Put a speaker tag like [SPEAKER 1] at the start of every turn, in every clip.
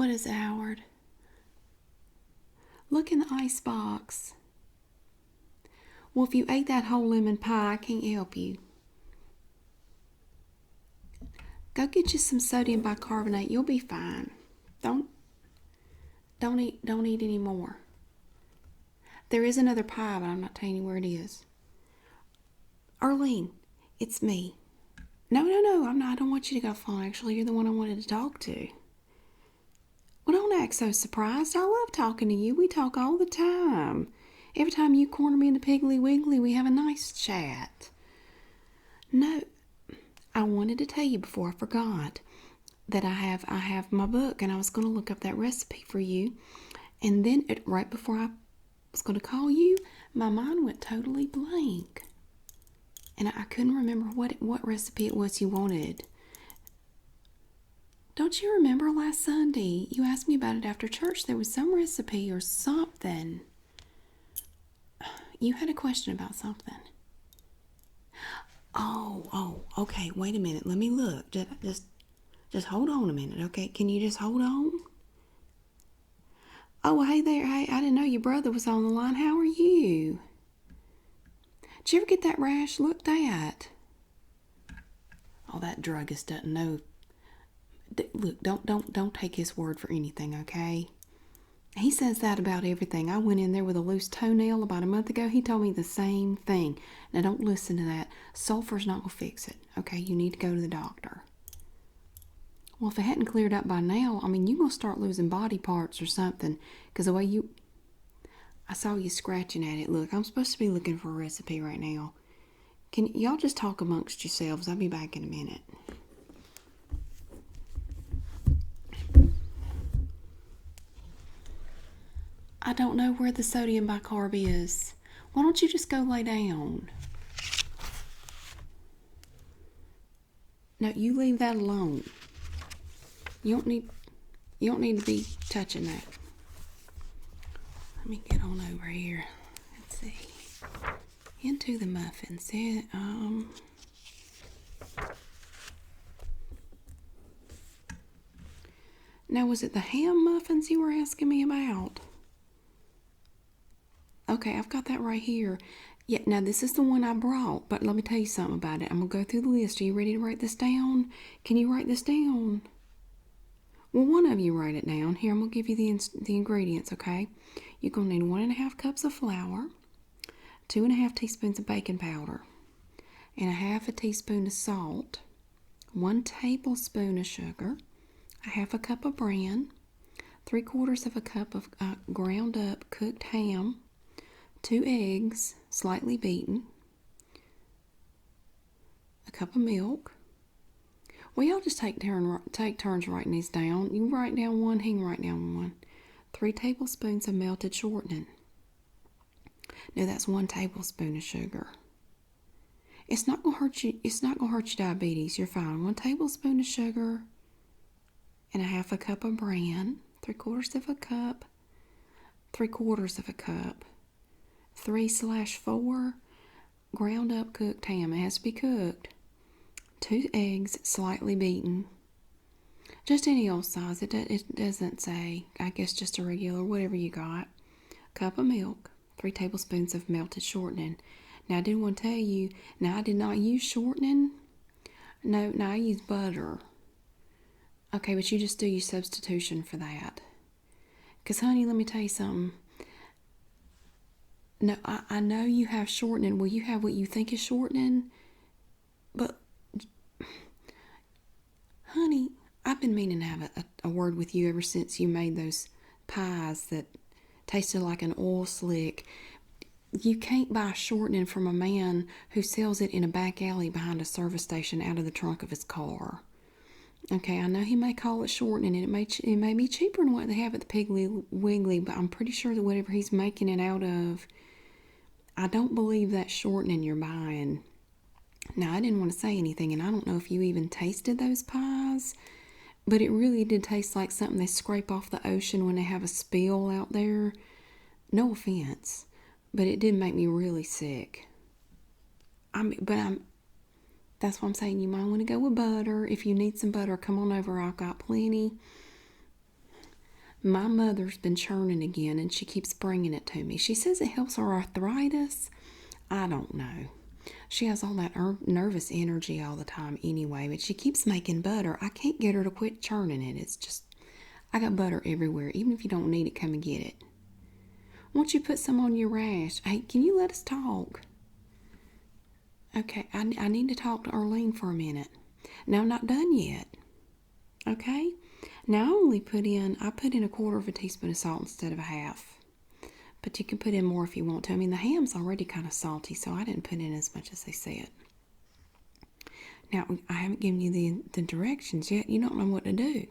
[SPEAKER 1] What is it, Howard? Look in the ice box. Well, if you ate that whole lemon pie, I can't help you. Go get you some sodium bicarbonate. You'll be fine. Don't eat any more. There is another pie, but I'm not telling you where it is. Arlene, it's me. No, I'm not. I don't want you to go phone. Actually, you're the one I wanted to talk to. Well, don't act so surprised. I love talking to you. We talk all the time. Every time you corner me in the Piggly Wiggly, we have a nice chat. No, I wanted to tell you before I forgot that I have my book, and I was going to look up that recipe for you. And then right before I was going to call you, my mind went totally blank. And I couldn't remember what recipe it was you wanted. Don't you remember last Sunday? You asked me about it after church. There was some recipe or something. You had a question about something. Oh, okay. Wait a minute. Let me look. Just hold on a minute, okay? Can you just hold on? Oh, hey there. Hey, I didn't know your brother was on the line. How are you? Did you ever get that rash looked at? Oh, that druggist doesn't know. Look, don't take his word for anything, okay? He says that about everything. I went in there with a loose toenail about a month ago. He told me the same thing. Now, don't listen to that. Sulfur's not going to fix it, okay? You need to go to the doctor. Well, if it hadn't cleared up by now, I mean, you're going to start losing body parts or something. Because the way I saw you scratching at it. Look, I'm supposed to be looking for a recipe right now. Can y'all just talk amongst yourselves? I'll be back in a minute. I don't know where the sodium bicarb is. Why don't you just go lay down? No, you leave that alone. You don't need to be touching that. Let me get on over here. Let's see. Into the muffins. Now, was it the ham muffins you were asking me about? Okay, I've got that right here. Yeah, now this is the one I brought, but let me tell you something about it. I'm going to go through the list. Are you ready to write this down? Can you write this down? Well, one of you write it down. Here, I'm going to give you the ingredients, okay? You're going to need 1.5 cups of flour, 2.5 teaspoons of baking powder, and 1/2 teaspoon of salt, 1 tablespoon of sugar, 1/2 cup of bran, 3/4 cup of ground up cooked ham, 2 eggs, slightly beaten, a cup of milk. Well, y'all just take turns writing these down. You write down one, he can write down one. 3 tablespoons of melted shortening. Now that's 1 tablespoon of sugar. It's not gonna hurt you. It's not gonna hurt your diabetes. You're fine. 1 tablespoon of sugar and 1/2 cup of bran. 3/4 cup. 3/4 cup. 3/4 ground up cooked ham. It has to be cooked. 2 eggs, slightly beaten. Just any old size. It doesn't say. I guess just a regular, whatever you got. Cup of milk. 3 tablespoons of melted shortening. Now, I did want to tell you, now I did not use shortening. No, I use butter. Okay, but you just do your substitution for that. Because, honey, let me tell you something. No, I know you have shortening. Well, you have what you think is shortening. But, honey, I've been meaning to have a word with you ever since you made those pies that tasted like an oil slick. You can't buy shortening from a man who sells it in a back alley behind a service station out of the trunk of his car. Okay, I know he may call it shortening, and it may be cheaper than what they have at the Piggly Wiggly, but I'm pretty sure that whatever he's making it out of, I don't believe that's shortening you're buying. Now, I didn't want to say anything, and I don't know if you even tasted those pies, but it really did taste like something they scrape off the ocean when they have a spill out there. No offense, but it did make me really sick. That's what I'm saying. You might want to go with butter. If you need some butter, come on over. I've got plenty. My mother's been churning again, and she keeps bringing it to me. She says it helps her arthritis. I don't know. She has all that nervous energy all the time anyway, but she keeps making butter. I can't get her to quit churning it. It's just, I got butter everywhere. Even if you don't need it, come and get it. Won't you put some on your rash? Hey, can you let us talk? Okay, I need to talk to Arlene for a minute. Now, I'm not done yet. Okay? Now, I put in a quarter of a teaspoon of salt instead of a half. But you can put in more if you want to. I mean, the ham's already kind of salty, so I didn't put in as much as they said. Now, I haven't given you the directions yet. You don't know what to do.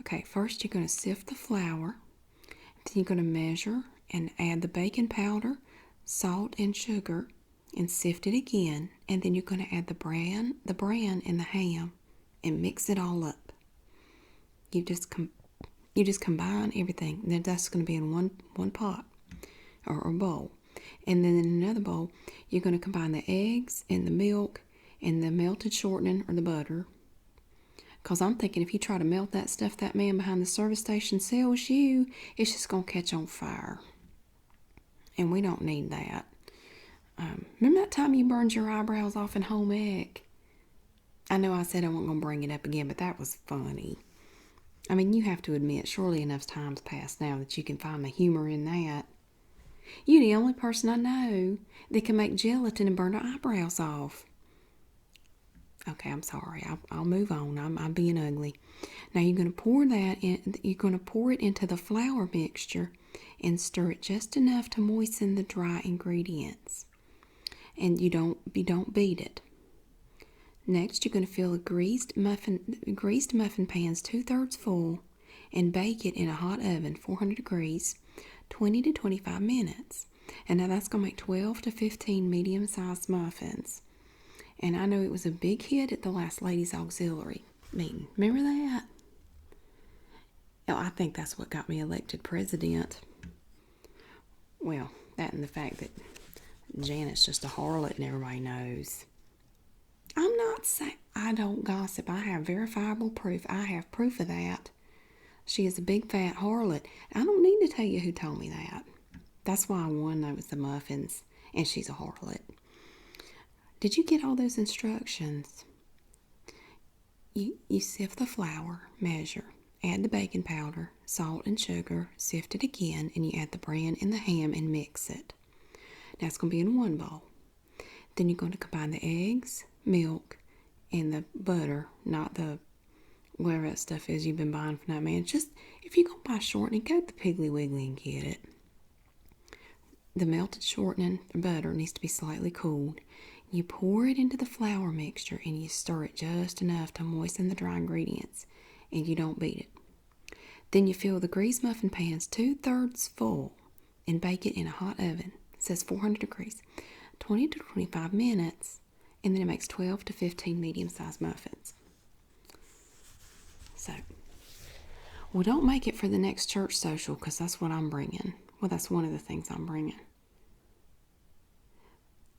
[SPEAKER 1] Okay, first you're going to sift the flour. Then you're going to measure and add the baking powder, salt, and sugar, and sift it again. And then you're going to add the bran, and the ham, and mix it all up. You just combine everything. Then that's going to be in one pot or bowl. And then in another bowl, you're going to combine the eggs and the milk and the melted shortening or the butter. Because I'm thinking if you try to melt that stuff that man behind the service station sells you, it's just going to catch on fire. And we don't need that. Remember that time you burned your eyebrows off in home ec? I know I said I wasn't going to bring it up again, but that was funny. I mean, you have to admit, surely enough time's passed now that you can find the humor in that. You're the only person I know that can make gelatin and burn their eyebrows off. Okay, I'm sorry. I'll move on. I'm being ugly. Now you're going to pour that in. You're going to pour it into the flour mixture and stir it just enough to moisten the dry ingredients. And you don't beat it. Next, you're going to fill a greased muffin pans 2/3 full and bake it in a hot oven, 400 degrees, 20 to 25 minutes. And now that's going to make 12 to 15 medium-sized muffins. And I know it was a big hit at the last ladies' auxiliary meeting. Remember that? Oh, I think that's what got me elected president. Well, that and the fact that Janet's just a harlot and everybody knows. I'm not saying I don't gossip. I have verifiable proof. I have proof of that. She is a big fat harlot. I don't need to tell you who told me that. That's why I won those the muffins, and she's a harlot. Did you get all those instructions? You sift the flour, measure, add the baking powder, salt and sugar, sift it again, and you add the bran and the ham and mix it. Now it's going to be in one bowl. Then you're going to combine the eggs, milk, and the butter, not the whatever that stuff is you've been buying from that man. Just, if you're going to buy shortening, go to the Piggly Wiggly and get it. The melted shortening, the butter, needs to be slightly cooled. You pour it into the flour mixture and you stir it just enough to moisten the dry ingredients, and you don't beat it. Then you fill the greased muffin pans 2/3 full and bake it in a hot oven. It says 400 degrees, 20 to 25 minutes, and then it makes 12 to 15 medium-sized muffins. So, well, don't make it for the next church social, because that's what I'm bringing. Well, that's one of the things I'm bringing.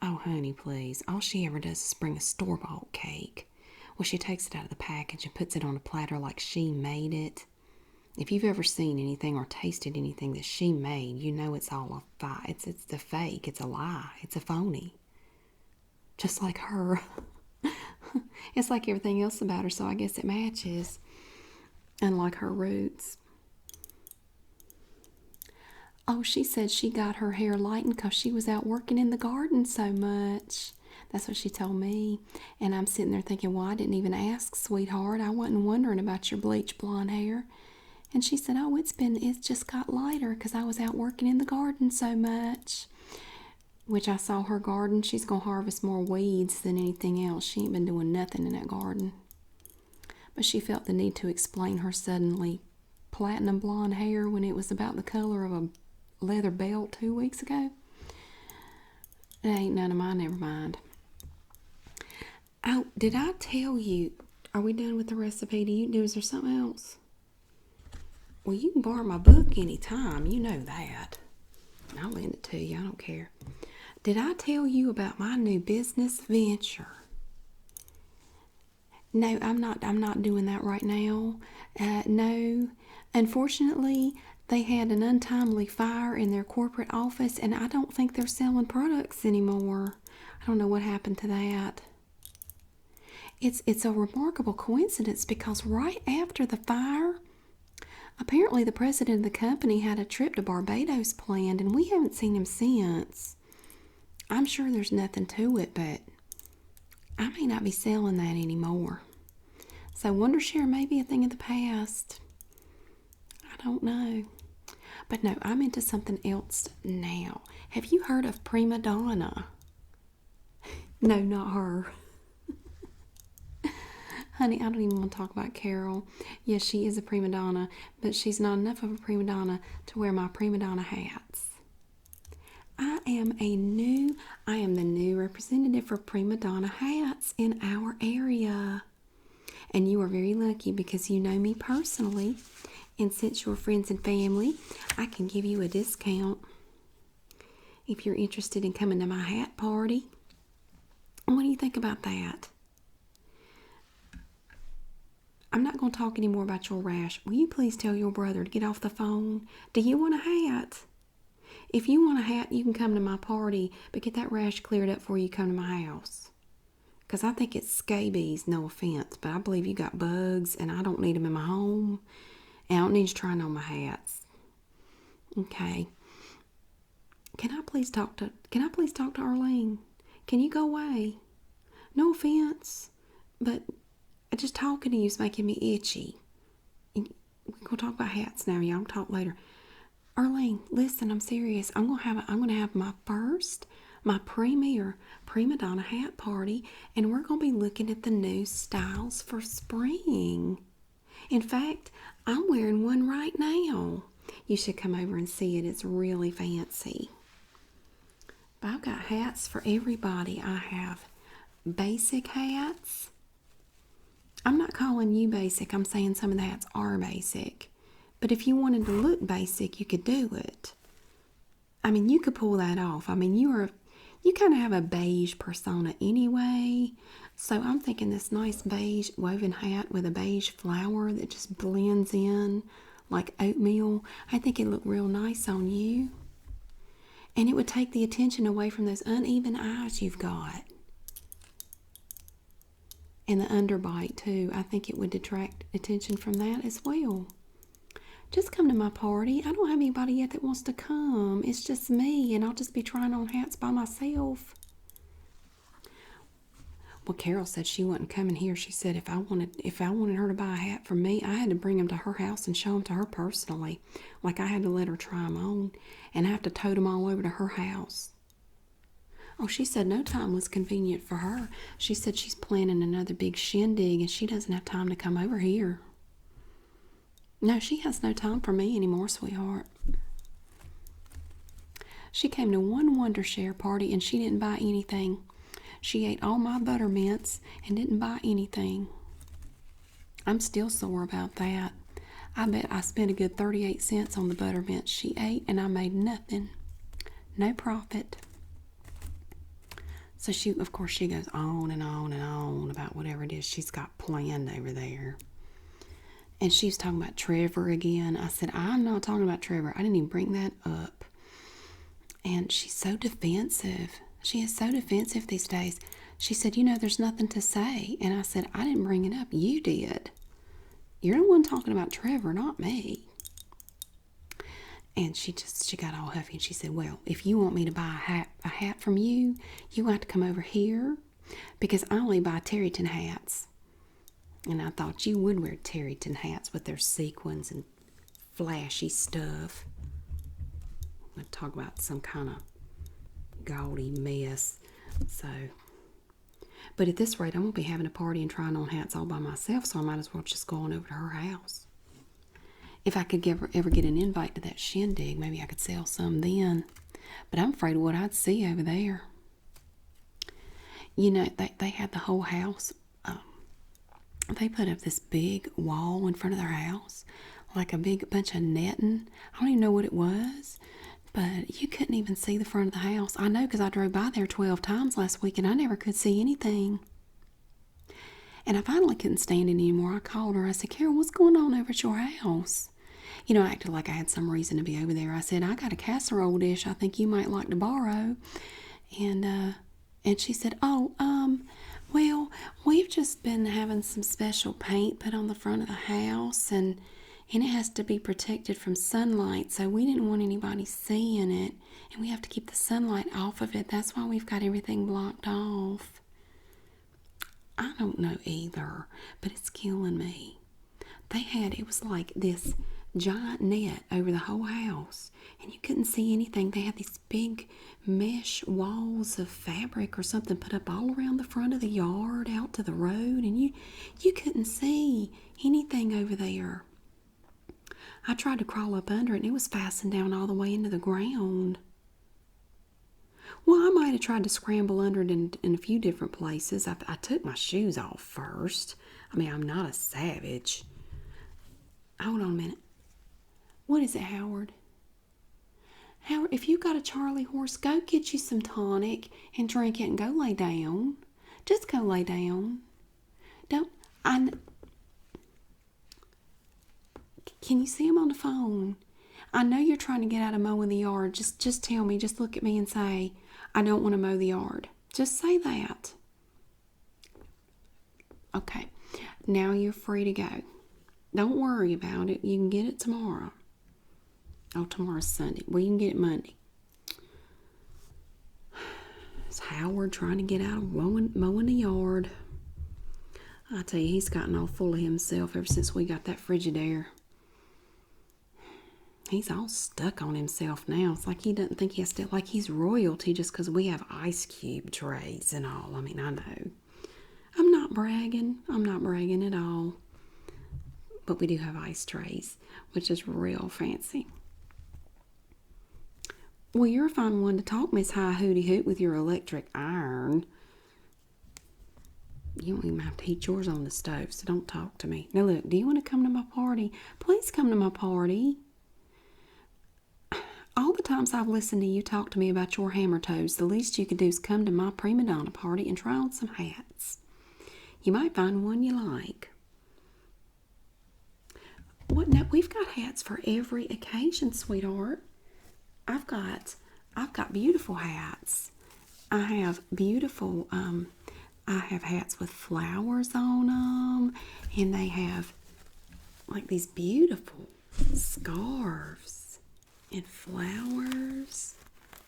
[SPEAKER 1] Oh, honey, please. All she ever does is bring a store-bought cake. Well, she takes it out of the package and puts it on a platter like she made it. If you've ever seen anything or tasted anything that she made, you know it's all a lie. It's the fake. It's a lie. It's a phony. Just like her. It's like everything else about her, so I guess it matches. Unlike her roots. Oh, she said she got her hair lightened because she was out working in the garden so much. That's what she told me. And I'm sitting there thinking, well, I didn't even ask, sweetheart. I wasn't wondering about your bleach blonde hair. And she said, oh, it's just got lighter because I was out working in the garden so much. Which I saw her garden. She's going to harvest more weeds than anything else. She ain't been doing nothing in that garden. But she felt the need to explain her suddenly platinum blonde hair when it was about the color of a leather belt 2 weeks ago. It ain't none of mine, never mind. Oh, did I tell you? Are we done with the recipe? Is there something else? Well, you can borrow my book anytime. You know that. I'll lend it to you. I don't care. Did I tell you about my new business venture? No, I'm not doing that right now. No, unfortunately, they had an untimely fire in their corporate office, and I don't think they're selling products anymore. I don't know what happened to that. It's a remarkable coincidence because right after the fire, apparently the president of the company had a trip to Barbados planned, and we haven't seen him since. I'm sure there's nothing to it, but I may not be selling that anymore. So Wondershare may be a thing of the past. I don't know. But no, I'm into something else now. Have you heard of Prima Donna? No, not her. Honey, I don't even want to talk about Carol. Yes, she is a prima donna, but she's not enough of a prima donna to wear my Prima Donna hats. I am the new representative for Prima Donna Hats in our area. And you are very lucky because you know me personally. And since you're friends and family, I can give you a discount if you're interested in coming to my hat party. What do you think about that? I'm not going to talk anymore about your rash. Will you please tell your brother to get off the phone? Do you want a hat? If you want a hat, you can come to my party, but get that rash cleared up before you come to my house. Because I think it's scabies, no offense, but I believe you got bugs, and I don't need them in my home. And I don't need you trying on my hats. Okay. Can I please talk to Arlene? Can you go away? No offense, but just talking to you is making me itchy. We're gonna talk about hats now, y'all. I'll talk later. Arlene, listen, I'm serious. I'm gonna have my premier Prima Donna hat party, and we're gonna be looking at the new styles for spring. In fact, I'm wearing one right now. You should come over and see it. It's really fancy. But I've got hats for everybody. I have basic hats. I'm not calling you basic. I'm saying some of the hats are basic. But if you wanted to look basic, you could do it. I mean, you could pull that off. I mean, you kind of have a beige persona anyway. So I'm thinking this nice beige woven hat with a beige flower that just blends in like oatmeal. I think it'd look real nice on you. And it would take the attention away from those uneven eyes you've got. And the underbite too. I think it would detract attention from that as well. Just come to my party. I don't have anybody yet that wants to come. It's just me, and I'll just be trying on hats by myself. Well, Carol said she wasn't coming here. She said if I wanted her to buy a hat from me, I had to bring them to her house and show them to her personally. Like I had to let her try them on, and I have to tote them all over to her house. Oh, she said no time was convenient for her. She said she's planning another big shindig, and she doesn't have time to come over here. No, she has no time for me anymore, sweetheart. She came to one Wondershare party and she didn't buy anything. She ate all my buttermints and didn't buy anything. I'm still sore about that. I bet I spent a good 38 cents on the buttermints she ate and I made nothing. No profit. So of course, she goes on and on and on about whatever it is she's got planned over there. And she's talking about Trevor again. I said, I'm not talking about Trevor. I didn't even bring that up. And she's so defensive. She is so defensive these days. She said, there's nothing to say. And I said, I didn't bring it up. You did. You're the one talking about Trevor, not me. And she got all huffy and she said, well, if you want me to buy a hat from you, you have to come over here because I only buy Terryton hats. And I thought you would wear Terryton hats with their sequins and flashy stuff. I'm going to talk about some kind of gaudy mess. But at this rate, I'm going to be having a party and trying on hats all by myself, so I might as well just go on over to her house. If I could ever get an invite to that shindig, maybe I could sell some then. But I'm afraid of what I'd see over there. They had the whole house. They put up this big wall in front of their house, like a big bunch of netting. I don't even know what it was, but you couldn't even see the front of the house. I know because I drove by there 12 times last week and I never could see anything. And I finally couldn't stand it anymore. I called her. I said, Carol, what's going on over at your house? You know, I acted like I had some reason to be over there. I said, I got a casserole dish I think you might like to borrow. And she said, well, we've just been having some special paint put on the front of the house, and it has to be protected from sunlight, so we didn't want anybody seeing it, and we have to keep the sunlight off of it. That's why we've got everything blocked off. I don't know either, but it's killing me. It was like this giant net over the whole house, and you couldn't see anything. They had these big mesh walls of fabric or something put up all around the front of the yard out to the road, and you couldn't see anything over there. I tried to crawl up under it, and it was fastened down all the way into the ground. Well, I might have tried to scramble under it in a few different places. I took my shoes off first. I mean, I'm not a savage. Hold on a minute. What is it, Howard? Howard, if you got a Charlie horse, go get you some tonic and drink it and go lay down. Just go lay down. Can you see him on the phone? I know you're trying to get out of mowing the yard. Just tell me. Just look at me and say, I don't want to mow the yard. Just say that. Okay. Now you're free to go. Don't worry about it. You can get it tomorrow. Oh, tomorrow's Sunday. Well, you can get it Monday. It's Howard trying to get out of mowing the yard. I tell you, he's gotten all full of himself ever since we got that Frigidaire. He's all stuck on himself now. It's like he doesn't think he has to, like he's royalty just because we have ice cube trays and all. I mean, I know. I'm not bragging. I'm not bragging at all. But we do have ice trays, which is real fancy. Well, you're a fine one to talk, Miss High Hooty Hoot, with your electric iron. You don't even have to heat yours on the stove, so don't talk to me. Now look, do you want to come to my party? Please come to my party. All the times I've listened to you talk to me about your hammer toes, the least you could do is come to my Prima Donna party and try on some hats. You might find one you like. What? No, we've got hats for every occasion, sweetheart. I've got beautiful hats. I have beautiful, I have hats with flowers on them, and they have like these beautiful scarves and flowers.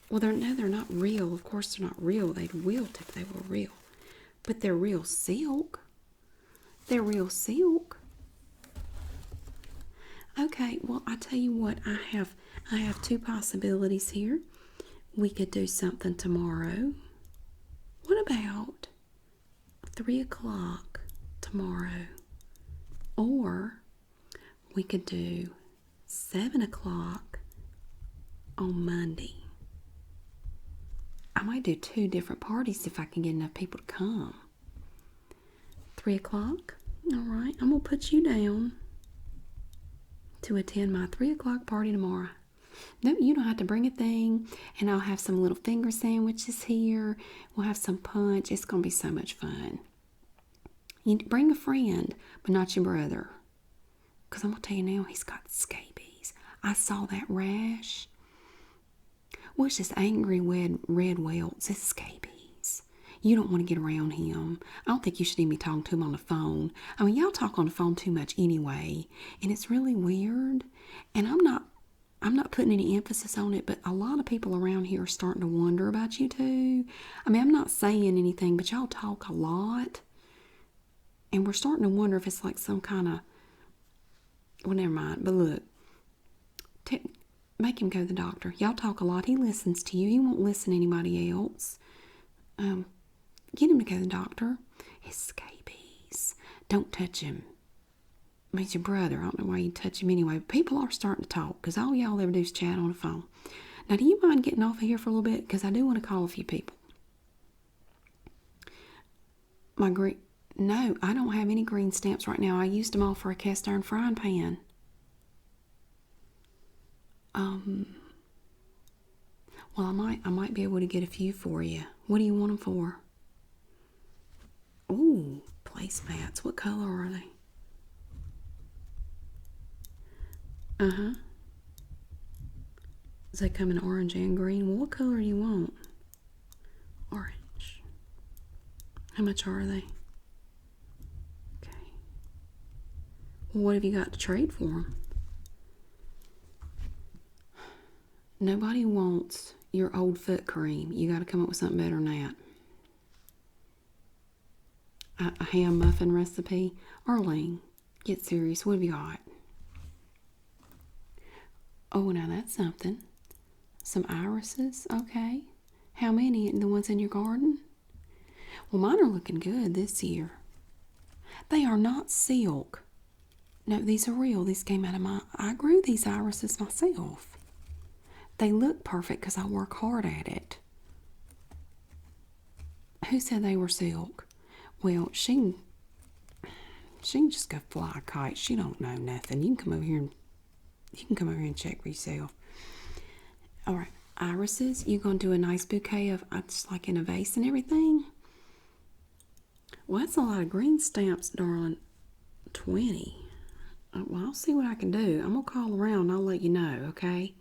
[SPEAKER 1] Well, they're not real. Of course, they're not real. They'd wilt if they were real, but they're real silk. They're real silk. Okay, well, I tell you what, I have two possibilities here. We could do something tomorrow. What about 3 o'clock tomorrow? Or we could do 7 o'clock on Monday. I might do 2 different parties if I can get enough people to come. 3 o'clock? All right, I'm going to put you down to attend my 3 o'clock party tomorrow. No, you don't have to bring a thing, and I'll have some little finger sandwiches here. We'll have some punch. It's going to be so much fun. You bring a friend, but not your brother. Because I'm going to tell you now, he's got scabies. I saw that rash. Well, it's just angry red welts. It's scabies. You don't want to get around him. I don't think you should even be talking to him on the phone. I mean, y'all talk on the phone too much anyway, and it's really weird. And I'm not putting any emphasis on it, but a lot of people around here are starting to wonder about you too. I mean, I'm not saying anything, but y'all talk a lot, and we're starting to wonder if it's like some kind of, well, never mind. But look, make him go to the doctor. Y'all talk a lot. He listens to you. He won't listen to anybody else. Get him to go to the doctor. His scabies. Don't touch him. I mean, he's your brother. I don't know why you touch him anyway. But people are starting to talk because all y'all ever do is chat on the phone. Now, do you mind getting off of here for a little bit? Because I do want to call a few people. No, I don't have any green stamps right now. I used them all for a cast iron frying pan. Well, I might be able to get a few for you. What do you want them for? Ooh, placemats. What color are they? They come in orange and green. Well, what color do you want? Orange. How much are they? Okay. Well, what have you got to trade for them? Nobody wants your old foot cream. You got to come up with something better than that. A ham muffin recipe? Arlene, get serious. What have you got? Oh, now that's something. Some irises? Okay. How many? The ones in your garden? Well, mine are looking good this year. They are not silk. No, these are real. These came out of I grew these irises myself. They look perfect because I work hard at it. Who said they were silk? Well, she can just go fly a kite. She don't know nothing. You can come over here and check for yourself. All right, irises. You gonna do a nice bouquet of just like in a vase and everything? Well, that's a lot of green stamps, darling. 20. Well, I'll see what I can do. I'm gonna call around and I'll let you know, okay?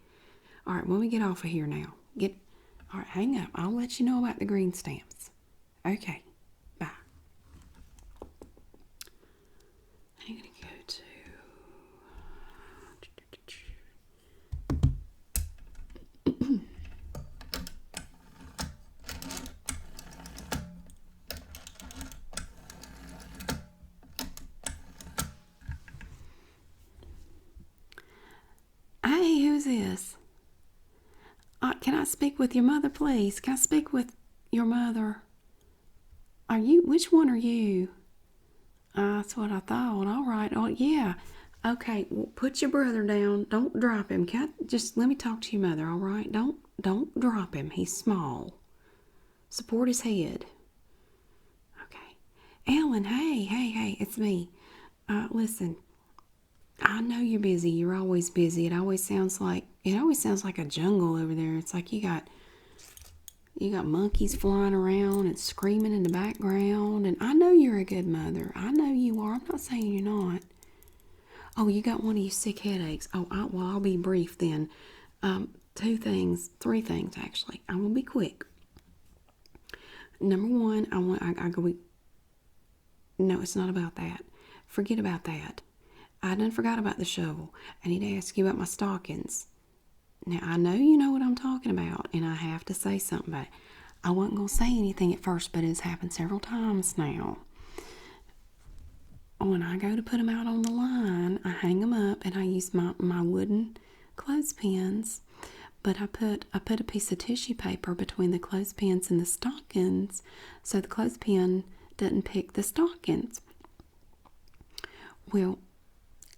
[SPEAKER 1] All right, when we get off of here now. All right, hang up. I'll let you know about the green stamps. Okay, bye. I'm gonna go to... Hey, who's this? Can I speak with your mother, please? Can I speak with your mother? Which one are you? That's what I thought. All right. Oh, yeah. Okay, well, put your brother down. Don't drop him. Just let me talk to your mother, all right? Don't drop him. He's small. Support his head. Okay. Ellen, hey, it's me. Listen, I know you're busy. You're always busy. It always sounds like a jungle over there. It's like you got monkeys flying around and screaming in the background. And I know you're a good mother. I know you are. I'm not saying you're not. Oh, you got one of your sick headaches. Oh, I'll be brief then. 3 things actually. I'm gonna be quick. Number one, no, it's not about that. Forget about that. I done forgot about the shovel. I need to ask you about my stockings. Now, I know you know what I'm talking about, and I have to say something about it. I wasn't going to say anything at first, but it's happened several times now. When I go to put them out on the line, I hang them up, and I use my wooden clothespins. But I put a piece of tissue paper between the clothespins and the stockings, so the clothespin doesn't pick the stockings. Well,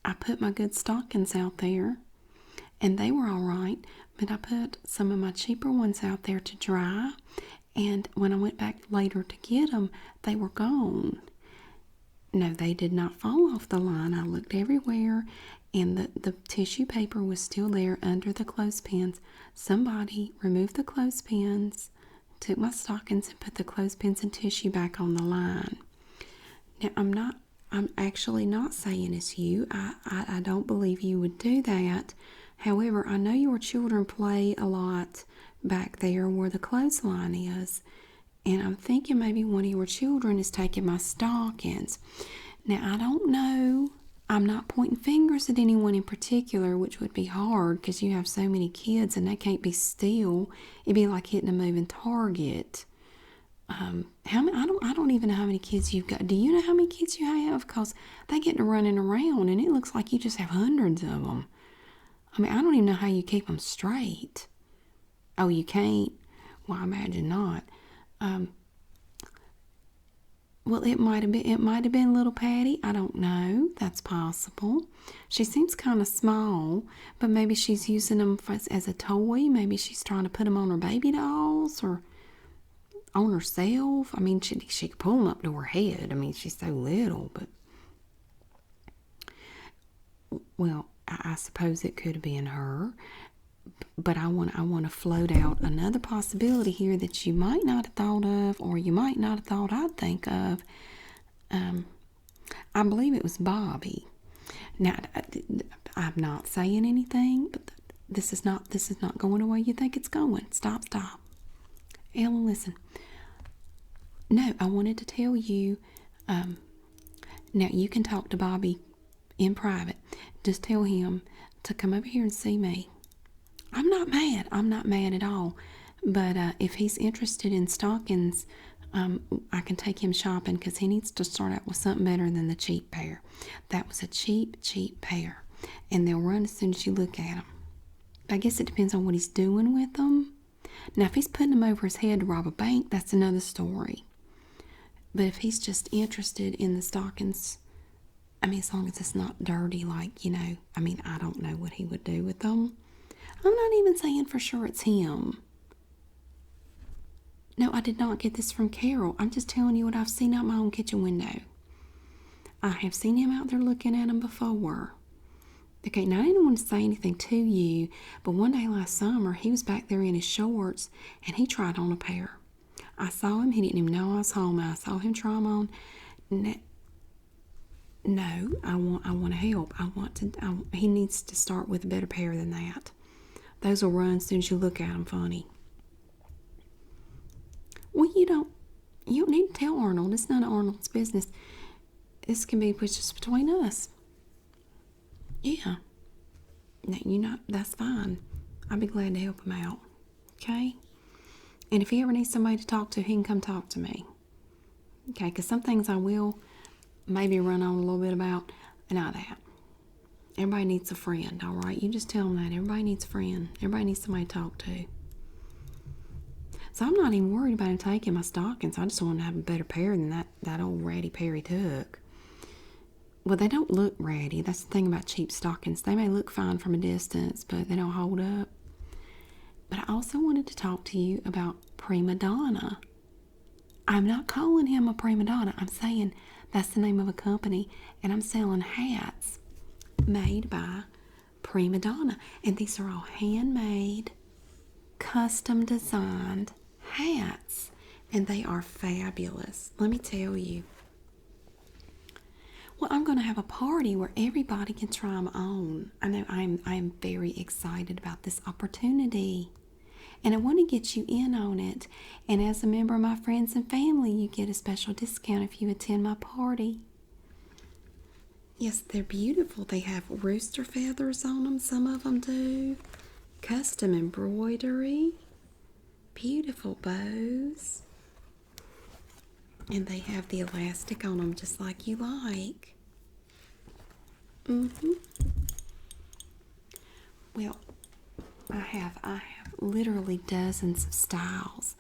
[SPEAKER 1] I put my good stockings out there, and they were all right, but I put some of my cheaper ones out there to dry, and when I went back later to get them, they were gone. No, they did not fall off the line. I looked everywhere, and the tissue paper was still there under the clothespins. Somebody removed the clothespins, took my stockings, and put the clothespins and tissue back on the line. Now, I'm actually not saying it's you. I don't believe you would do that. However, I know your children play a lot back there where the clothesline is. And I'm thinking maybe one of your children is taking my stockings. Now, I don't know. I'm not pointing fingers at anyone in particular, which would be hard because you have so many kids and they can't be still. It'd be like hitting a moving target. I don't even know how many kids you've got. Do you know how many kids you have? Because they get to running around and it looks like you just have hundreds of them. I mean, I don't even know how you keep them straight. Oh, you can't? Well, I imagine not. Well, it might have been little Patty. I don't know. That's possible. She seems kind of small, but maybe she's using them as a toy. Maybe she's trying to put them on her baby dolls or on herself. I mean, she could pull them up to her head. I mean, she's so little, but well, I suppose it could have been her. But I want to float out another possibility here that you might not have thought of, or you might not have thought I'd think of. Um, I believe it was Bobby. Now, I'm not saying anything, but this is not going the way you think it's going. Stop, stop. Ellen, listen. No, I wanted to tell you. Now you can talk to Bobby in private. Just tell him to come over here and see me. I'm not mad. I'm not mad at all. But if he's interested in stockings, I can take him shopping because he needs to start out with something better than the cheap pair. That was a cheap, cheap pair. And they'll run as soon as you look at them. I guess it depends on what he's doing with them. Now, if he's putting them over his head to rob a bank, that's another story. But if he's just interested in the stockings, I mean, as long as it's not dirty, like, I don't know what he would do with them. I'm not even saying for sure it's him. No, I did not get this from Carol. I'm just telling you what I've seen out my own kitchen window. I have seen him out there looking at them before. Okay, now I didn't want to say anything to you, but one day last summer, he was back there in his shorts, and he tried on a pair. I saw him. He didn't even know I was home. I saw him try them on. No, I want to help. He needs to start with a better pair than that. Those will run as soon as you look at them funny. Well, you don't need to tell Arnold. It's none of Arnold's business. This can be just between us. Yeah. No, that's fine. I'll be glad to help him out. Okay? And if he ever needs somebody to talk to, he can come talk to me. Okay? Because some things I will maybe run on a little bit about, and not that. Everybody needs a friend, all right? You just tell them that. Everybody needs a friend. Everybody needs somebody to talk to. So I'm not even worried about him taking my stockings. I just want to have a better pair than that old ratty pair he took. Well, they don't look ratty. That's the thing about cheap stockings. They may look fine from a distance, but they don't hold up. But I also wanted to talk to you about Prima Donna. I'm not calling him a Prima Donna. I'm saying that's the name of a company, and I'm selling hats made by Prima Donna. And these are all handmade, custom designed hats, and they are fabulous. Let me tell you. Well, I'm going to have a party where everybody can try them on. I know I'm very excited about this opportunity, and I want to get you in on it. And as a member of my friends and family, you get a special discount if you attend my party. Yes, they're beautiful. They have rooster feathers on them. Some of them do. Custom embroidery. Beautiful bows. And they have the elastic on them just like you like. Well, I have literally dozens of styles.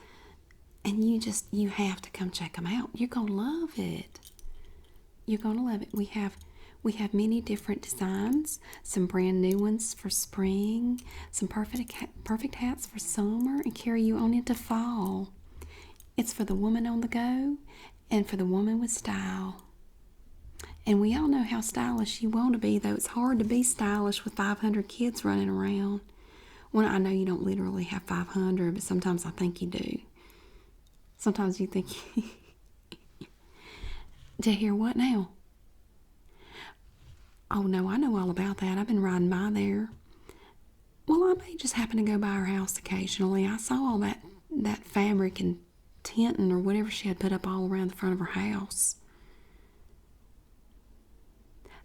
[SPEAKER 1] And you have to come check them out. You're going to love it. You're going to love it. We have many different designs, some brand new ones for spring, some perfect hats for summer, and carry you on into fall. It's for the woman on the go and for the woman with style. And we all know how stylish you want to be, though it's hard to be stylish with 500 kids running around. Well, I know you don't literally have 500, but sometimes I think you do. Sometimes you think... To hear what now? Oh, no, I know all about that. I've been riding by there. Well, I may just happen to go by her house occasionally. I saw all that fabric and tinting or whatever she had put up all around the front of her house.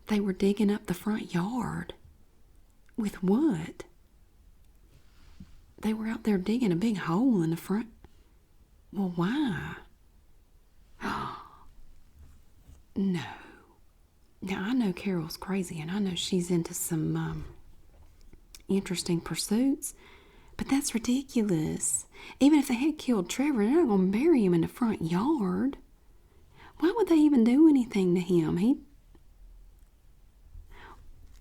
[SPEAKER 1] They were digging up the front yard. With what? They were out there digging a big hole in the front. Well, why? No. Now, I know Carol's crazy, and I know she's into some interesting pursuits, but that's ridiculous. Even if they had killed Trevor, they're not going to bury him in the front yard. Why would they even do anything to him?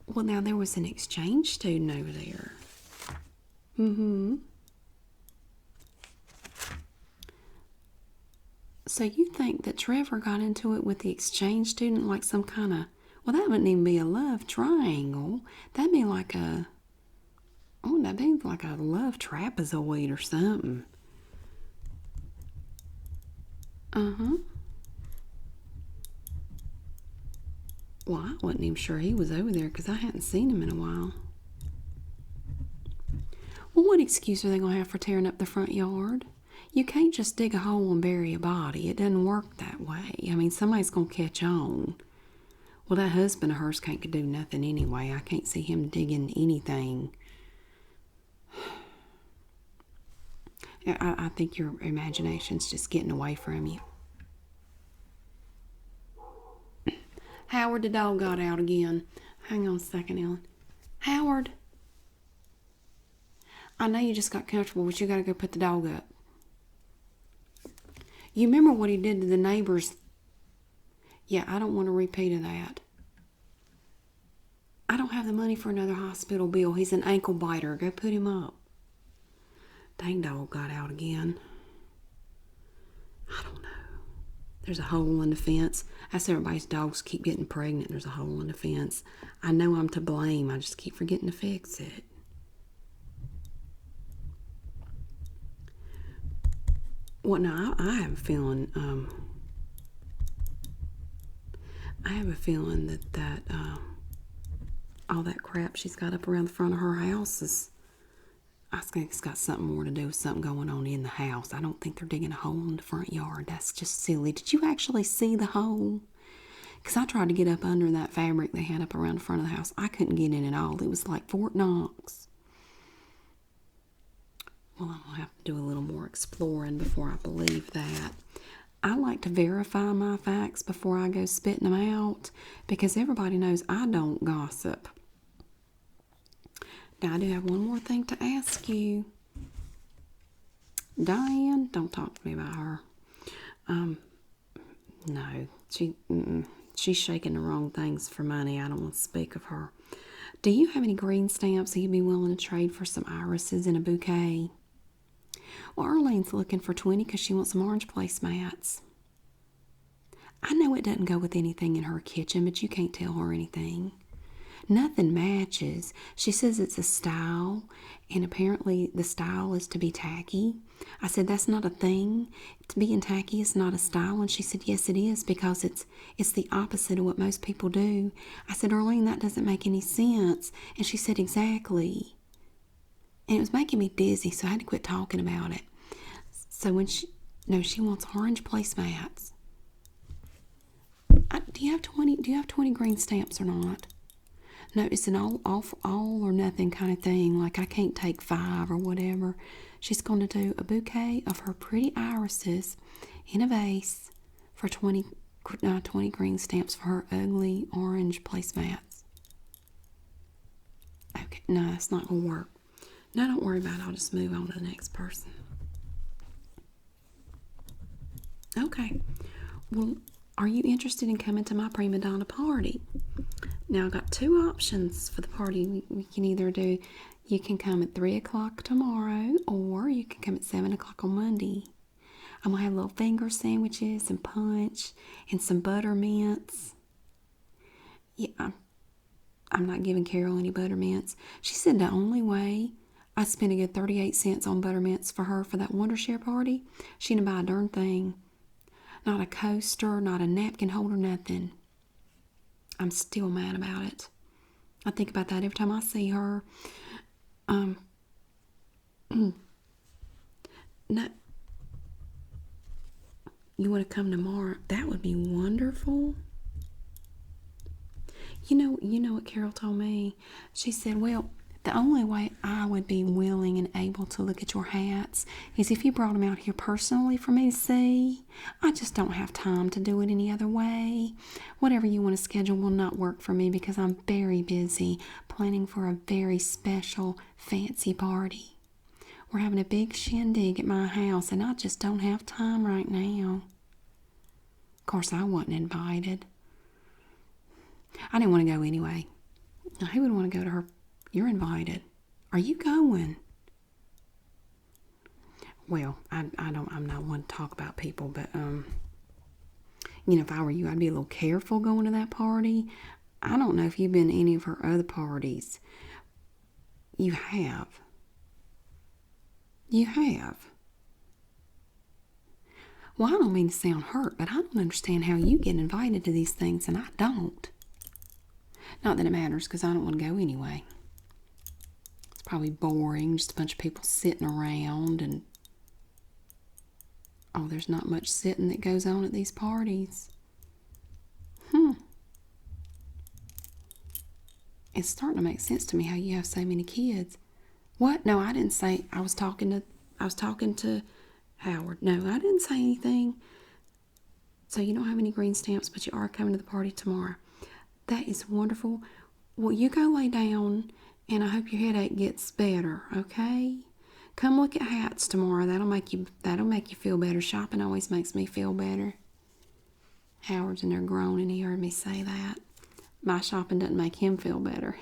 [SPEAKER 1] Well, now, there was an exchange student over there. So you think that Trevor got into it with the exchange student like some kind of... Well, that wouldn't even be a love triangle. That'd be like a love trapezoid or something. Well, I wasn't even sure he was over there because I hadn't seen him in a while. Well, what excuse are they going to have for tearing up the front yard? You can't just dig a hole and bury a body. It doesn't work that way. I mean, somebody's going to catch on. Well, that husband of hers can't do nothing anyway. I can't see him digging anything. I think your imagination's just getting away from you. Howard, the dog got out again. Hang on a second, Ellen. Howard. I know you just got comfortable, but you got to go put the dog up. You remember what he did to the neighbors? Yeah, I don't want a repeat of that. I don't have the money for another hospital bill. He's an ankle biter. Go put him up. Dang dog got out again. I don't know. There's a hole in the fence. That's everybody's dogs keep getting pregnant. There's a hole in the fence. I know I'm to blame. I just keep forgetting to fix it. Well, no, I have a feeling. I have a feeling that all that crap she's got up around the front of her house is. I think it's got something more to do with something going on in the house. I don't think they're digging a hole in the front yard. That's just silly. Did you actually see the hole? Because I tried to get up under that fabric they had up around the front of the house. I couldn't get in at all. It was like Fort Knox. Well, I'm going to have to do a little more exploring before I believe that. I like to verify my facts before I go spitting them out because everybody knows I don't gossip. Now, I do have one more thing to ask you. Diane, don't talk to me about her. No, she's shaking the wrong things for money. I don't want to speak of her. Do you have any green stamps that you'd be willing to trade for some irises in a bouquet? Well, Arlene's looking for 20 because she wants some orange placemats. I know it doesn't go with anything in her kitchen, but you can't tell her anything. Nothing matches. She says it's a style, and apparently the style is to be tacky. I said, that's not a thing. Being tacky is not a style. And she said, yes, it is, because it's the opposite of what most people do. I said, Arlene, that doesn't make any sense. And she said, exactly. And it was making me dizzy, so I had to quit talking about it. So when she wants orange placemats. Do you have 20 green stamps or not? No, it's an all or nothing kind of thing. Like I can't take 5 or whatever. She's going to do a bouquet of her pretty irises in a vase for 20 green stamps for her ugly orange placemats. Okay, no, that's not going to work. No, don't worry about it. I'll just move on to the next person. Okay. Well, are you interested in coming to my Prima Donna party? Now, I've got 2 options for the party. We can either do, you can come at 3 o'clock tomorrow, or you can come at 7 o'clock on Monday. I'm going to have little finger sandwiches and punch and some buttermints. Yeah, I'm not giving Carol any buttermints. She said the only way I spent a good 38 cents on buttermints for her for that Wondershare party, she didn't buy a darn thing. Not a coaster, not a napkin holder, nothing. I'm still mad about it. I think about that every time I see her. No. You want to come tomorrow? That would be wonderful. You know what Carol told me? She said, well, the only way I would be willing and able to look at your hats is if you brought them out here personally for me to see. I just don't have time to do it any other way. Whatever you want to schedule will not work for me because I'm very busy planning for a very special fancy party. We're having a big shindig at my house and I just don't have time right now. Of course, I wasn't invited. I didn't want to go anyway. Now, who would want to go to her? You're invited. Are you going? Well, I'm not one to talk about people, but if I were you, I'd be a little careful going to that party. I don't know if you've been to any of her other parties. You have. You have. Well, I don't mean to sound hurt, but I don't understand how you get invited to these things and I don't. Not that it matters, because I don't want to go anyway. It's probably boring, just a bunch of people sitting around, and oh, there's not much sitting that goes on at these parties. It's starting to make sense to me how you have so many kids. What? No, I didn't say. I was talking to Howard. No, I didn't say anything. So you don't have any green stamps, but you are coming to the party tomorrow. That is wonderful. Well, you go lay down, and I hope your headache gets better, okay? Come look at hats tomorrow. That'll make you feel better. Shopping always makes me feel better. Howard's in there groaning. He heard me say that. My shopping doesn't make him feel better.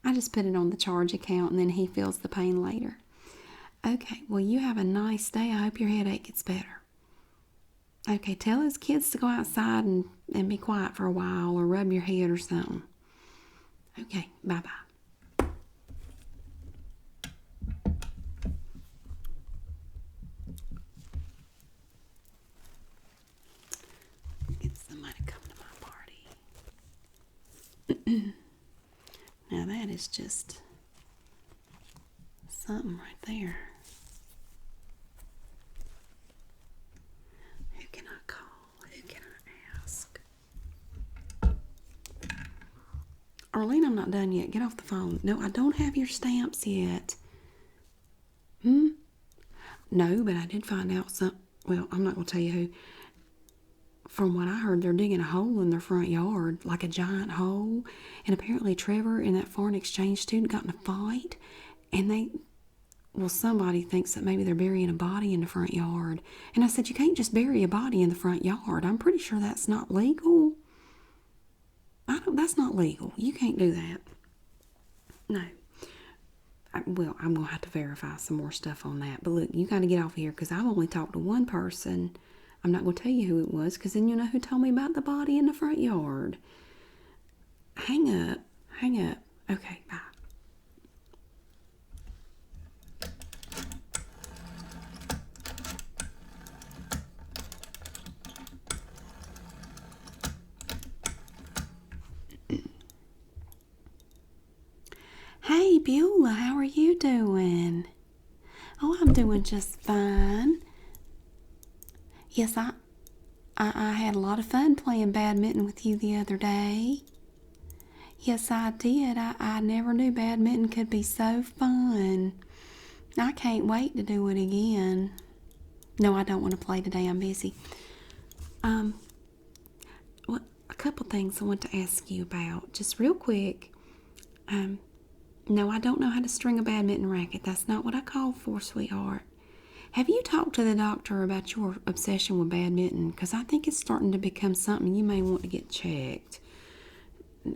[SPEAKER 1] I just put it on the charge account, and then he feels the pain later. Okay, well, you have a nice day. I hope your headache gets better. Okay, tell his kids to go outside and be quiet for a while, or rub your head or something. Okay, bye-bye. Get somebody to come to my party. Now that is just something right there. Who can I call? Who can I ask? Arlene, I'm not done yet. Get off the phone. No, I don't have your stamps yet. No, but I did find out some. Well, I'm not going to tell you who. From what I heard, they're digging a hole in their front yard, like a giant hole. And apparently Trevor and that foreign exchange student got in a fight. And somebody thinks that maybe they're burying a body in the front yard. And I said, you can't just bury a body in the front yard. I'm pretty sure that's not legal. That's not legal. You can't do that. No. I'm going to have to verify some more stuff on that. But look, you got to get off here, because I've only talked to one person. I'm not going to tell you who it was, because then you know who told me about the body in the front yard. Hang up. Okay, bye. Hey, Beulah, how are you doing? Oh, I'm doing just fine. Yes, I had a lot of fun playing badminton with you the other day. Yes, I did. I never knew badminton could be so fun. I can't wait to do it again. No, I don't want to play today. I'm busy. Well, a couple things I want to ask you about, just real quick. No, I don't know how to string a badminton racket. That's not what I called for, sweetheart. Have you talked to the doctor about your obsession with badminton? Because I think it's starting to become something you may want to get checked.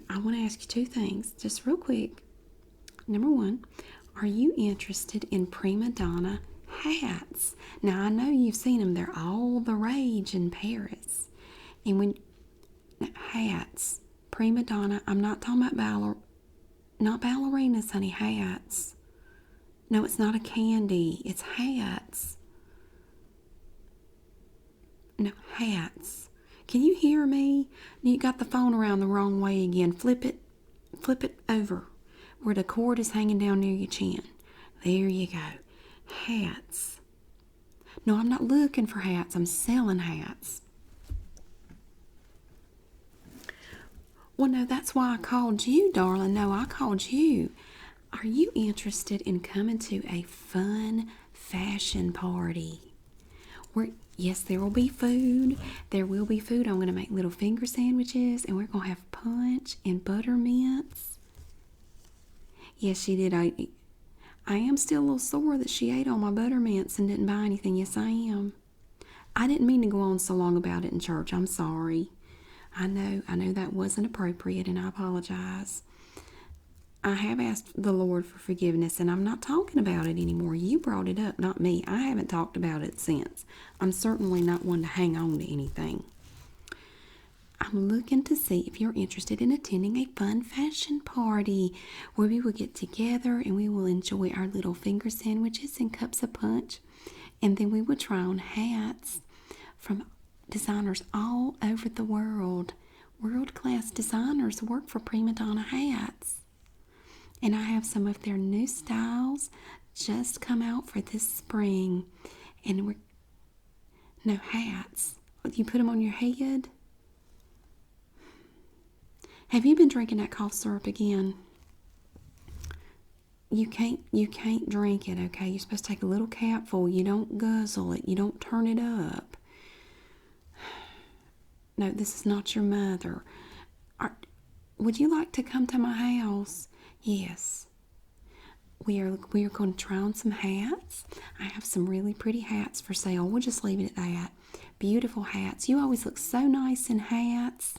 [SPEAKER 1] I want to ask you two things, just real quick. Number one, are you interested in Prima Donna hats? Now, I know you've seen them. They're all the rage in Paris. And hats, Prima Donna, I'm not talking about not ballerinas, honey, hats. No, it's not a candy. It's hats. No, hats. Can you hear me? You got the phone around the wrong way again. Flip it over where the cord is hanging down near your chin. There you go. Hats. No, I'm not looking for hats. I'm selling hats. Well, no, that's why I called you, darling. No, I called you. Are you interested in coming to a fun fashion party? Yes, there will be food. There will be food. I'm going to make little finger sandwiches, and we're going to have punch and buttermints. Yes, she did. I am still a little sore that she ate all my buttermints and didn't buy anything. Yes, I am. I didn't mean to go on so long about it in church. I'm sorry. I know that wasn't appropriate, and I apologize. I have asked the Lord for forgiveness, and I'm not talking about it anymore. You brought it up, not me. I haven't talked about it since. I'm certainly not one to hang on to anything. I'm looking to see if you're interested in attending a fun fashion party where we will get together and we will enjoy our little finger sandwiches and cups of punch, and then we will try on hats from designers all over the world. world-class designers work for Prima Donna Hats. And I have some of their new styles just come out for this spring. And no hats. You put them on your head. Have you been drinking that cough syrup again? You can't drink it, okay? You're supposed to take a little capful. You don't guzzle it. You don't turn it up. No, this is not your mother. Would you like to come to my house? Yes. We are going to try on some hats. I have some really pretty hats for sale. We'll just leave it at that. Beautiful hats. You always look so nice in hats.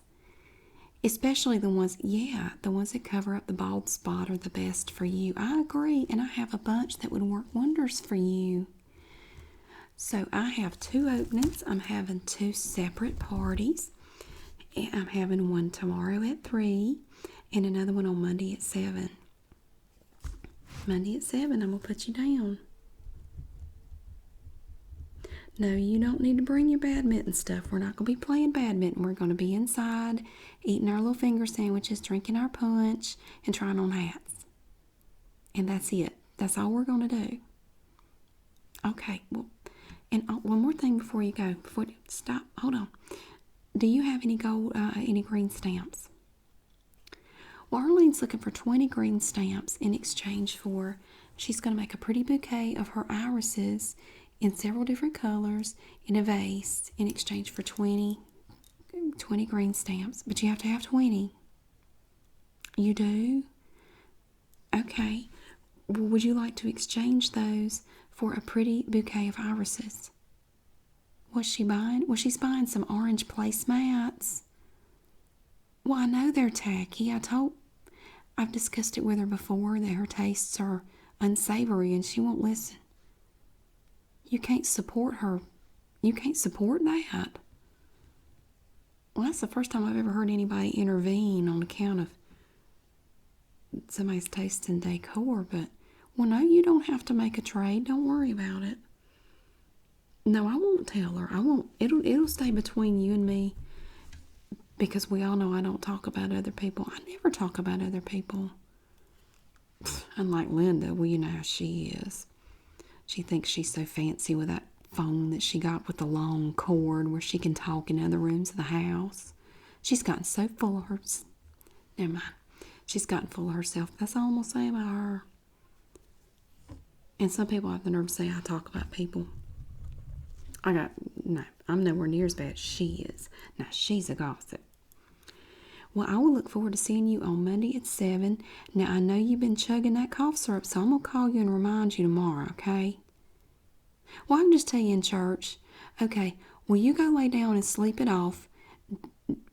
[SPEAKER 1] Especially the ones that cover up the bald spot are the best for you. I agree, and I have a bunch that would work wonders for you. So I have 2 openings. I'm having 2 separate parties. And I'm having one tomorrow at 3 and another one on Monday at 7. Monday at 7, I'm going to put you down. No, you don't need to bring your badminton stuff. We're not going to be playing badminton. We're going to be inside, eating our little finger sandwiches, drinking our punch, and trying on hats. And that's it. That's all we're going to do. Okay, well, and one more thing before you go. Stop, hold on. Do you have any any green stamps? Well, Arlene's looking for 20 green stamps in exchange for, she's going to make a pretty bouquet of her irises in several different colors in a vase in exchange for 20 green stamps. But you have to have 20. You do? Okay. Well, would you like to exchange those for a pretty bouquet of irises? What's she buying? Well, she's buying some orange placemats. Well, I know they're tacky. I've discussed it with her before that her tastes are unsavory and she won't listen. You can't support her. You can't support that. Well, that's the first time I've ever heard anybody intervene on account of somebody's taste in decor, but, well, no, you don't have to make a trade. Don't worry about it. No, I won't tell her. I won't. It'll stay between you and me because we all know I don't talk about other people. I never talk about other people. Unlike Linda, well, you know how she is. She thinks she's so fancy with that phone that she got with the long cord where she can talk in other rooms of the house. She's gotten so full of her... Never mind. She's gotten full of herself. That's all I'm going to say about her. And some people have the nerve to say I talk about people. No, I'm nowhere near as bad as she is. Now, she's a gossip. Well, I will look forward to seeing you on Monday at 7. Now, I know you've been chugging that cough syrup, so I'm going to call you and remind you tomorrow, okay? Well, I can just tell you in church. Okay, well, you go lay down and sleep it off.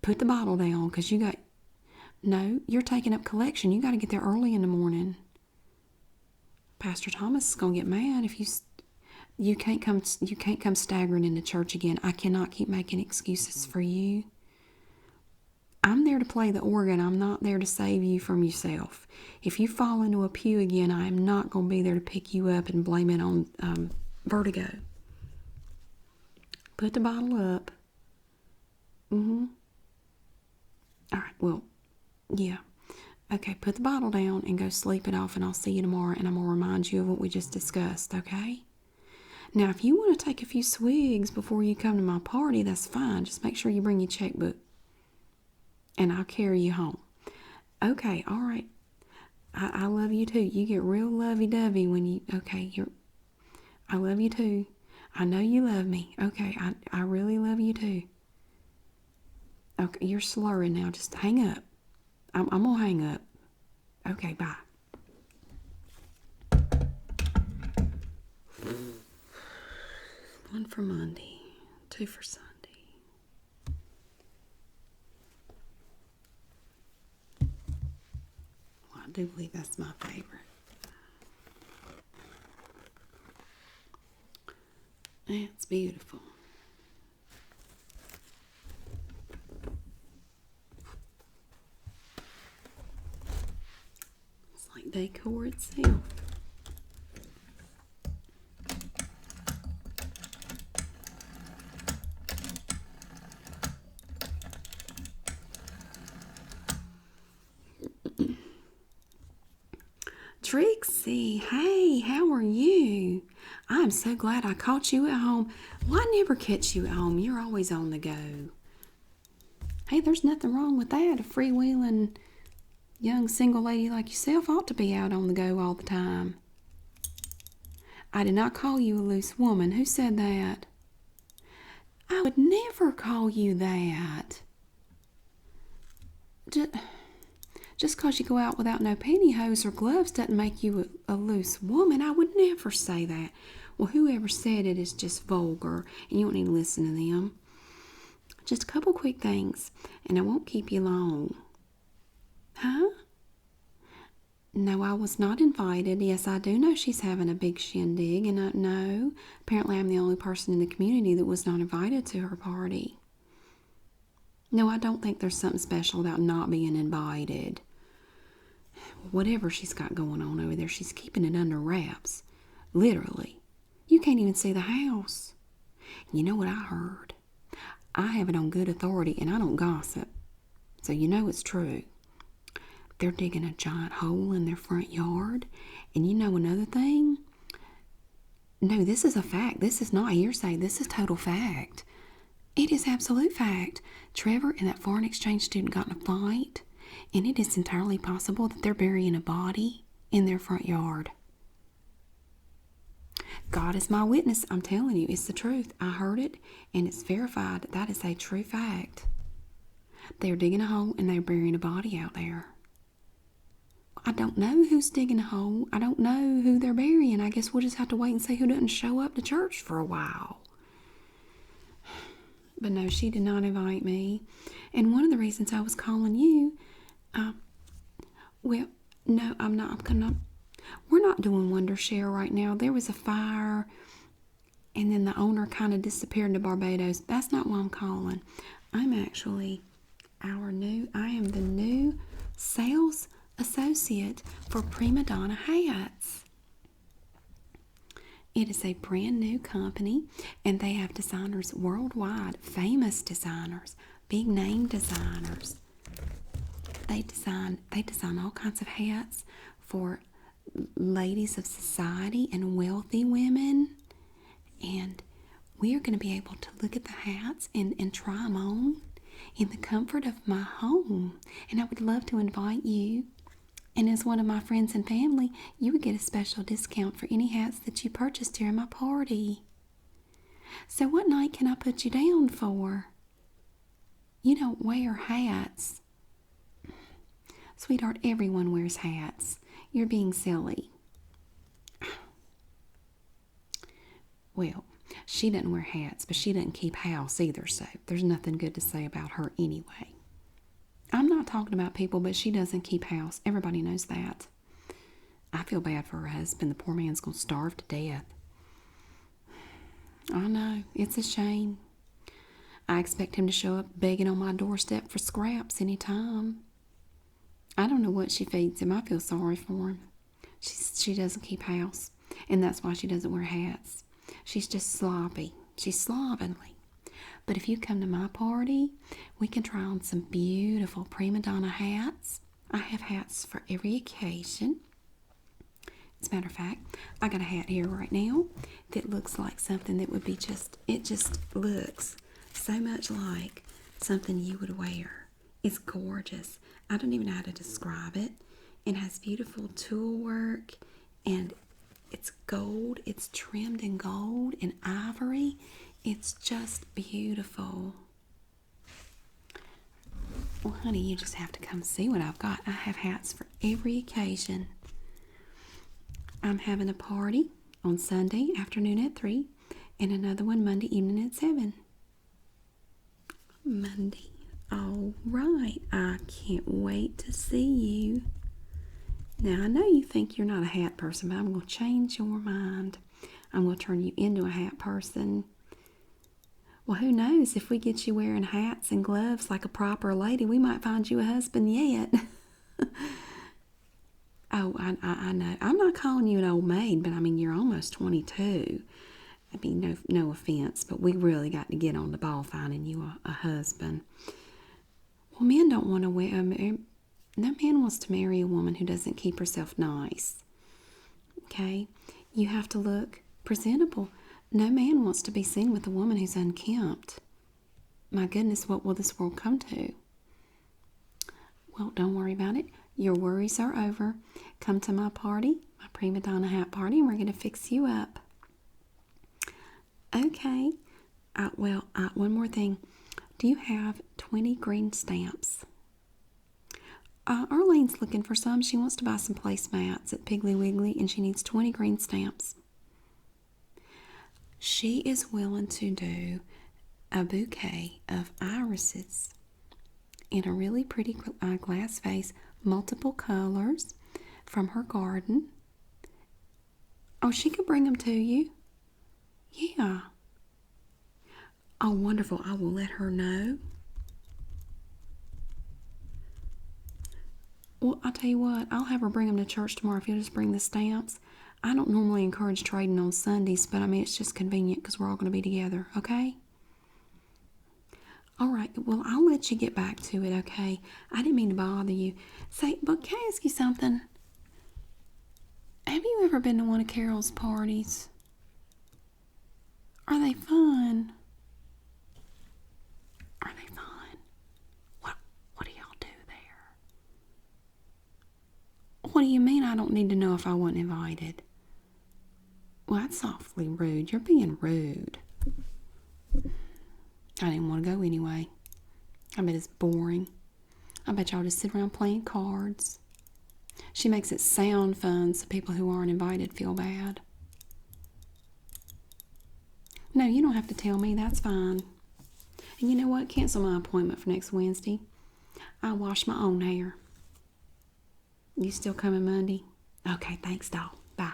[SPEAKER 1] Put the bottle down, because no, you're taking up collection. You got to get there early in the morning. Pastor Thomas is going to get mad if you can't come staggering into church again. I cannot keep making excuses for you. I'm there to play the organ. I'm not there to save you from yourself. If you fall into a pew again, I am not going to be there to pick you up and blame it on vertigo. Put the bottle up. All right, well, yeah. Okay, put the bottle down and go sleep it off, and I'll see you tomorrow, and I'm going to remind you of what we just discussed, okay? Now, if you want to take a few swigs before you come to my party, that's fine. Just make sure you bring your checkbook, and I'll carry you home. Okay, all right. I love you too. You get real lovey-dovey when you... Okay, I love you too. I know you love me. Okay, I really love you too. Okay, you're slurring now. Just hang up. I'm going to hang up. Okay, bye. One for Monday, 2 for Sunday. Well, I do believe that's my favorite. It's beautiful. It's like decor itself. Trixie, hey, how are you? I'm so glad I caught you at home. Well, I never catch you at home. You're always on the go. Hey, there's nothing wrong with that. A freewheeling young single lady like yourself ought to be out on the go all the time. I did not call you a loose woman. Who said that? I would never call you that. Just because you go out without no pantyhose or gloves doesn't make you a loose woman. I would never say that. Well, whoever said it is just vulgar, and you don't need to listen to them. Just a couple quick things, and I won't keep you long. Huh? No, I was not invited. Yes, I do know she's having a big shindig, and no, apparently I'm the only person in the community that was not invited to her party. No, I don't think there's something special about not being invited. Whatever she's got going on over there, she's keeping it under wraps. Literally. You can't even see the house. You know what I heard? I have it on good authority, and I don't gossip. So you know it's true. They're digging a giant hole in their front yard. And you know another thing? No, this is a fact. This is not hearsay. This is total fact. It is absolute fact. Trevor and that foreign exchange student got in a fight, and it is entirely possible that they're burying a body in their front yard. God is my witness. I'm telling you, it's the truth. I heard it, and it's verified. That is a true fact. They're digging a hole, and they're burying a body out there. I don't know who's digging a hole. I don't know who they're burying. I guess we'll just have to wait and see who doesn't show up to church for a while. But no, she did not invite me. And one of the reasons I was calling you, well, no, I'm not. We're not doing Wondershare right now. There was a fire, and then the owner kind of disappeared to Barbados. That's not why I'm calling. I'm actually I am the new sales associate for Prima Donna Hats. It is a brand new company, and they have designers worldwide, famous designers, big name designers. They design all kinds of hats for ladies of society and wealthy women. And we are going to be able to look at the hats and try them on in the comfort of my home. And I would love to invite you. And as one of my friends and family, you would get a special discount for any hats that you purchase during my party. So what night can I put you down for? You don't wear hats. Sweetheart, everyone wears hats. You're being silly. Well, she doesn't wear hats, but she doesn't keep house either, so there's nothing good to say about her anyway. I'm not talking about people, but she doesn't keep house. Everybody knows that. I feel bad for her husband. The poor man's going to starve to death. I know. It's a shame. I expect him to show up begging on my doorstep for scraps any time. I don't know what she feeds him. I feel sorry for him. She doesn't keep house, and that's why she doesn't wear hats. She's just sloppy. She's slovenly. But if you come to my party, we can try on some beautiful Prima Donna hats. I have hats for every occasion. As a matter of fact, I got a hat here right now that looks like something that would be it just looks so much like something you would wear. It's gorgeous. I don't even know how to describe it. It has beautiful tulle work, and it's gold. It's trimmed in gold and ivory. It's just beautiful. Well, honey, you just have to come see what I've got. I have hats for every occasion. I'm having a party on Sunday afternoon at 3 and another one Monday evening at 7. Monday. All right. I can't wait to see you. Now, I know you think you're not a hat person, but I'm going to change your mind. I'm going to turn you into a hat person. Well, who knows? If we get you wearing hats and gloves like a proper lady, we might find you a husband yet. Oh, I know. I'm not calling you an old maid, but I mean, you're almost 22. I mean, no offense, but we really got to get on the ball finding you a husband. Well, men don't want to wear... no man wants to marry a woman who doesn't keep herself nice. Okay? You have to look presentable. No man wants to be seen with a woman who's unkempt. My goodness, what will this world come to? Well, don't worry about it. Your worries are over. Come to my party, my Prima Donna Hat party, and we're going to fix you up. Okay. One more thing. Do you have 20 green stamps? Arlene's looking for some. She wants to buy some placemats at Piggly Wiggly, and she needs 20 green stamps. She is willing to do a bouquet of irises in a really pretty glass vase, multiple colors from her garden. Oh, she could bring them to you. Yeah. Oh, wonderful. I will let her know. Well, I'll tell you what. I'll have her bring them to church tomorrow if you'll just bring the stamps. I don't normally encourage trading on Sundays, but I mean, it's just convenient because we're all going to be together, okay? All right. Well, I'll let you get back to it, okay? I didn't mean to bother you. Say, but can I ask you something? Have you ever been to one of Carol's parties? Are they fun? Are they fun? What do y'all do there? What do you mean I don't need to know if I wasn't invited? Well, that's awfully rude. You're being rude. I didn't want to go anyway. I bet it's boring. I bet y'all just sit around playing cards. She makes it sound fun so people who aren't invited feel bad. No, you don't have to tell me. That's fine. And you know what? Cancel my appointment for next Wednesday. I'll wash my own hair. You still coming Monday? Okay, thanks, doll. Bye.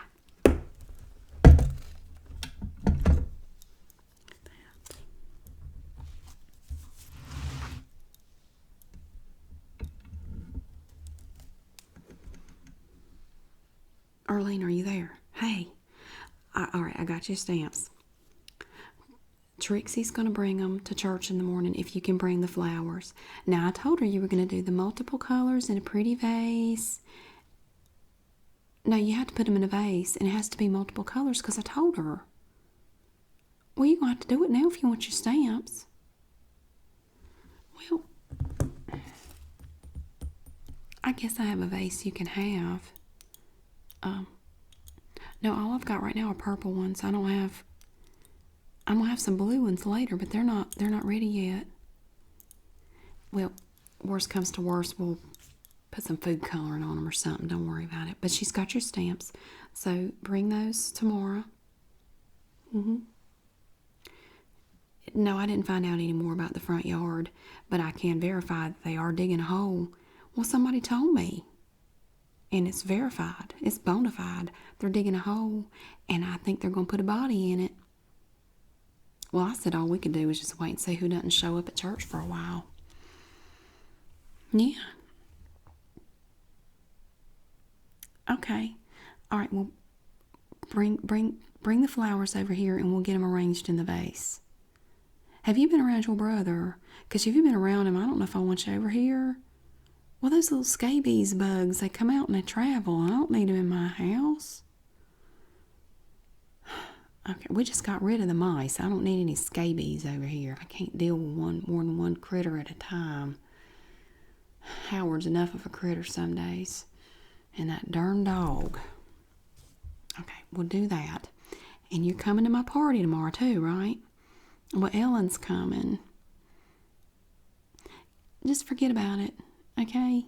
[SPEAKER 1] Arlene, are you there? Hey. All right, I got your stamps. Trixie's going to bring them to church in the morning if you can bring the flowers. Now, I told her you were going to do the multiple colors in a pretty vase. No, you have to put them in a vase, and it has to be multiple colors because I told her. Well, you're going to have to do it now if you want your stamps. Well, I guess I have a vase you can have. No, all I've got right now are purple ones. I'm gonna have some blue ones later, but they're not ready yet. Well, worst comes to worst, we'll put some food coloring on them or something. Don't worry about it. But she's got your stamps, so bring those tomorrow. No, I didn't find out any more about the front yard, but I can verify that they are digging a hole. Well, somebody told me. And it's verified. It's bona fide. They're digging a hole, and I think they're going to put a body in it. Well, I said all we could do is just wait and see who doesn't show up at church for a while. Yeah. Okay. All right, well, bring the flowers over here, and we'll get them arranged in the vase. Have you been around your brother? Because if you've been around him, I don't know if I want you over here. Well, those little scabies bugs, they come out and they travel. I don't need them in my house. Okay, we just got rid of the mice. I don't need any scabies over here. I can't deal with more than one critter at a time. Howard's enough of a critter some days. And that darn dog. Okay, we'll do that. And you're coming to my party tomorrow too, right? Well, Ellen's coming. Just forget about it, okay?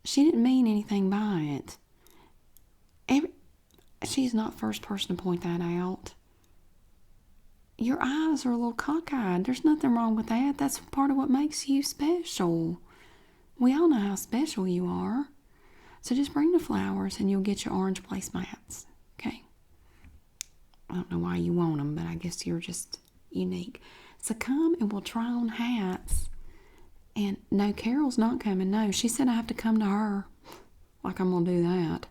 [SPEAKER 1] She didn't mean anything by it. She's not the first person to point that out. Your eyes are a little cockeyed. There's nothing wrong with that. That's part of what makes you special. We all know how special you are. So just bring the flowers and you'll get your orange placemats, okay? I don't know why you want them, but I guess you're just unique. So come and we'll try on hats. And no, Carol's not coming. No, she said I have to come to her. Like I'm going to do that.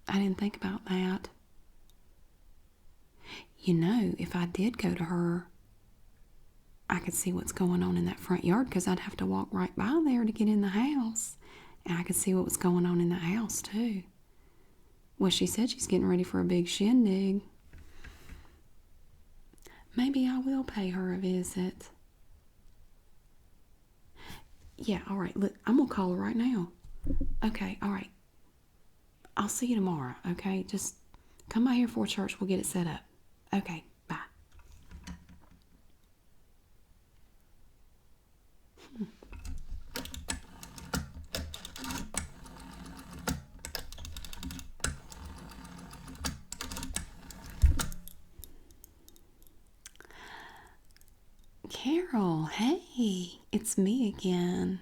[SPEAKER 1] I didn't think about that. You know, if I did go to her, I could see what's going on in that front yard because I'd have to walk right by there to get in the house. And I could see what was going on in the house, too. Well, she said she's getting ready for a big shindig. Maybe I will pay her a visit. Yeah, all right. Look, I'm going to call her right now. Okay, all right. I'll see you tomorrow, okay? Just come by here for church. We'll get it set up. Okay, bye. Carol, hey, it's me again.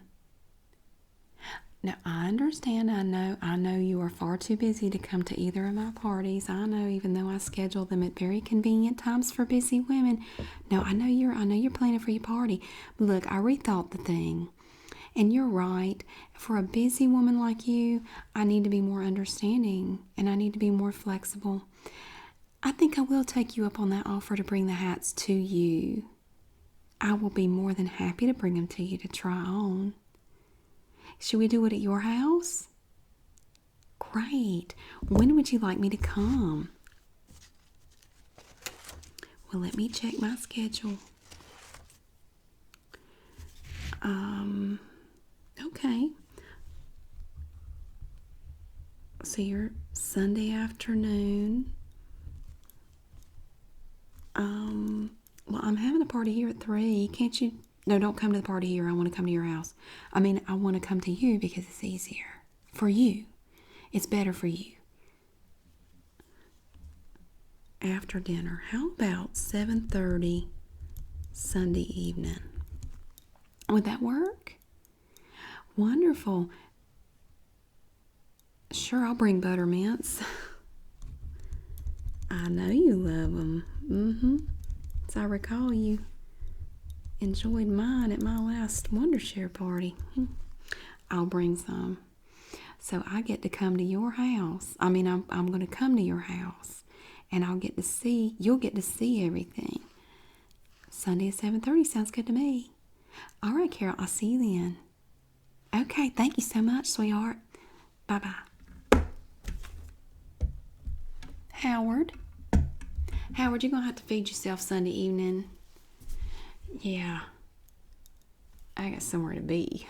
[SPEAKER 1] Now, I understand, I know you are far too busy to come to either of my parties. I know, even though I schedule them at very convenient times for busy women. No, I know you're planning for your party. But look, I rethought the thing. And you're right. For a busy woman like you, I need to be more understanding and I need to be more flexible. I think I will take you up on that offer to bring the hats to you. I will be more than happy to bring them to you to try on. Should we do it at your house? Great. When would you like me to come? Well, let me check my schedule. Okay. So you're Sunday afternoon. Well, I'm having a party here at 3. Can't you? No, don't come to the party here. I want to come to your house. I mean, I want to come to you because it's easier. For you. It's better for you. After dinner. How about 7:30 Sunday evening? Would that work? Wonderful. Sure, I'll bring buttermints. I know you love them. As I recall, you enjoyed mine at my last Wondershare party. I'll bring some. So I get to come to your house. I mean, I'm going to come to your house. And you'll get to see everything. Sunday at 7:30 sounds good to me. All right, Carol, I'll see you then. Okay, thank you so much, sweetheart. Bye-bye. Howard, you're going to have to feed yourself Sunday evening. Yeah, I got somewhere to be.